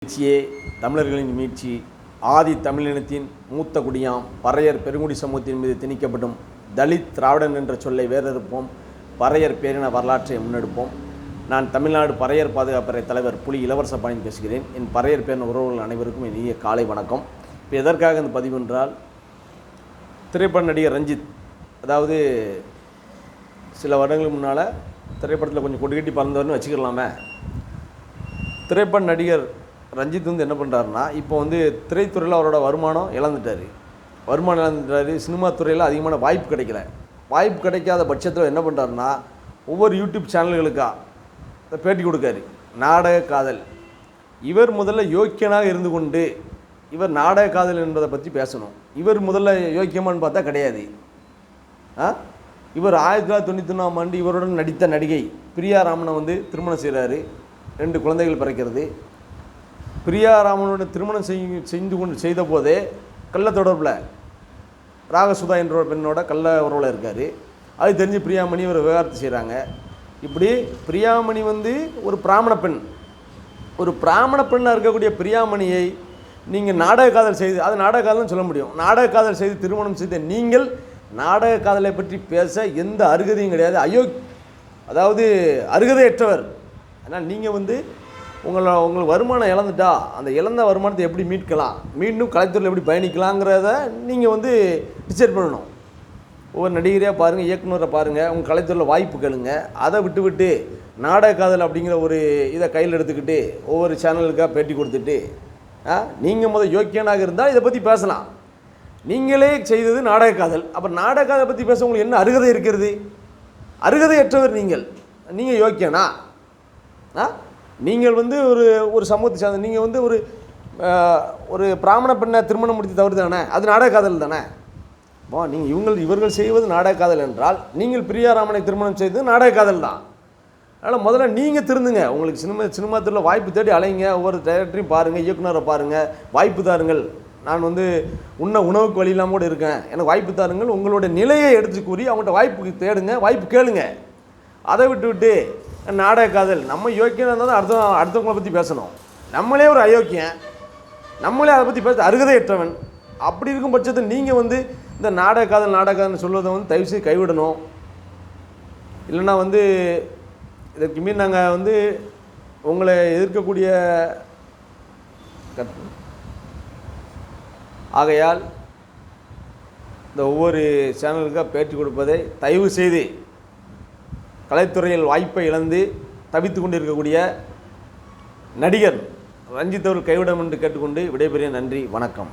மீட்சியே தமிழர்களின் மீட்சி. ஆதி தமிழினத்தின் மூத்த குடியாம் பறையர் பெருங்குடி சமூகத்தின் மீது திணிக்கப்படும் தலித் திராவிடன் என்ற சொல்லை வேறறுப்போம். பறையர் பேரின வரலாற்றை முன்னெடுப்போம். நான் தமிழ்நாடு பறையர் பாதுகாப்பறை தலைவர் புலி இளவரசபாணியன் பேசுகிறேன். என் பறையர் பேரின உறவுகள் அனைவருக்கும் என் இனிய காலை வணக்கம். இப்போ எதற்காக இந்த பதிவு என்றால், திரைப்பட நடிகர் ரஞ்சித், அதாவது சில வருடங்களுக்கு முன்னால் திரைப்படத்தில் கொஞ்சம் கொடி கட்டி பறந்தவர்னு வச்சுக்கலாமே. திரைப்பட நடிகர் ரஞ்சித் என்ன பண்ணுறாருன்னா, இப்போ திரைத்துறையில் அவரோட வருமானம் இழந்துட்டார். சினிமா துறையில் அதிகமான வாய்ப்பு கிடைக்கல. வாய்ப்பு கிடைக்காத பட்சத்தில் என்ன பண்ணுறாருன்னா, ஒவ்வொரு யூடியூப் சேனல்களுக்காக பேட்டி கொடுக்காரு. நாடக காதல், இவர் முதல்ல யோக்கியனாக இருந்து கொண்டு இவர் நாடக காதல் என்பதை பற்றி பேசணும். இவர் முதல்ல யோக்கியமானு பார்த்தா கிடையாது. இவர் 1991ஆம் ஆண்டு இவருடன் நடித்த நடிகை பிரியா ராமனை திருமணம் செய்கிறாரு. 2 குழந்தைகள் பிறக்கிறது. பிரியா ராமனோட திருமணம் செய்த போதே கள்ள தொடர்பில் ராகசுதா என்ற ஒரு பெண்ணோட கள்ள உறவில் இருக்கார். அது தெரிஞ்சு பிரியாமணி ஒரு விவகாரத்தை செய்கிறாங்க. இப்படி பிரியாமணி ஒரு பிராமண பெண்ணாக இருக்கக்கூடிய பிரியாமணியை நீங்கள் நாடக காதல் செய்து, அது நாடக காதல்னு சொல்ல முடியும். நாடக காதல் செய்து திருமணம் செய்த நீங்கள் நாடக காதலை பற்றி பேச எந்த அருகதையும் கிடையாது. அதாவது அருகதையற்றவர். ஆனால் நீங்கள் உங்களுக்கு வருமானம் இழந்துட்டா அந்த இழந்த வருமானத்தை எப்படி மீட்கலாம், மீண்டும் கலைத்துறையில் எப்படி பயணிக்கலாங்கிறத நீங்கள் டிசைட் பண்ணணும். ஒவ்வொரு நடிகரையாக பாருங்கள், இயக்குனரை பாருங்கள், உங்கள் கலைத்துறையில் வாய்ப்பு கேளுங்க. அதை விட்டு நாடக காதல் அப்படிங்கிற ஒரு இதை கையில் எடுத்துக்கிட்டு ஒவ்வொரு சேனலுக்காக பேட்டி கொடுத்துட்டு நீங்கள் யோக்கியனாக இருந்தால் இதை பற்றி பேசலாம். நீங்களே செய்தது நாடக காதல். அப்புறம் நாடக காதலை பற்றி பேச உங்களுக்கு என்ன அருகதை இருக்கிறது? அருகதையற்றவர் நீங்கள் யோக்கியனா? நீங்கள் ஒரு சமூகத்தை சார்ந்த நீங்கள் ஒரு பிராமண பெண்ணை திருமணம் முடித்து தவறு தானே? அது நாடக காதல் தானே? நீங்கள் இவர்கள் செய்வது நாடக காதல் என்றால், நீங்கள் பிரியாராமனை திருமணம் செய்தது நாடக காதல் தான். அதனால் முதல்ல நீங்கள் திருந்துங்க. உங்களுக்கு சினிமா துறையில் வாய்ப்பு தேடி அலைங்க. ஒவ்வொரு டைரக்டரையும் பாருங்கள், இயக்குனரை பாருங்கள், வாய்ப்பு தாருங்கள். நான் உணவுக்கு வழி இல்லாமல் கூட இருக்கேன், எனக்கு வாய்ப்பு தாருங்கள். உங்களுடைய நிலையை எடுத்து கூறி அவங்கள்ட்ட வாய்ப்புக்கு தேடுங்க, வாய்ப்பு கேளுங்க. அதை விட்டு நாடக காதல், நம்ம யோக்கியம் இருந்தால் தான் அடுத்தவங்களை பற்றி பேசணும். நம்மளே ஒரு அயோக்கியம், நம்மளே அதை பற்றி பேச அருகதையற்றவன். அப்படி இருக்கும் பட்சத்தில் நீங்கள் இந்த நாடக காதல்னு சொல்வதை தயவுசெய்து கைவிடணும். இல்லைன்னா இதற்கு மீறி நாங்கள் உங்களை எதிர்க்கக்கூடிய ஆகையால் இந்த ஒவ்வொரு சேனலுக்காக பேட்டி கொடுப்பதை தயவு செய்து கலைத்துறையில் வாய்ப்பை இழந்து தவித்து கொண்டு இருக்கக்கூடிய நடிகர் ரஞ்சித் அவர்கள் கைவிடம் என்று கேட்டுக்கொண்டு விடைபெறுகிறேன். நன்றி, வணக்கம்.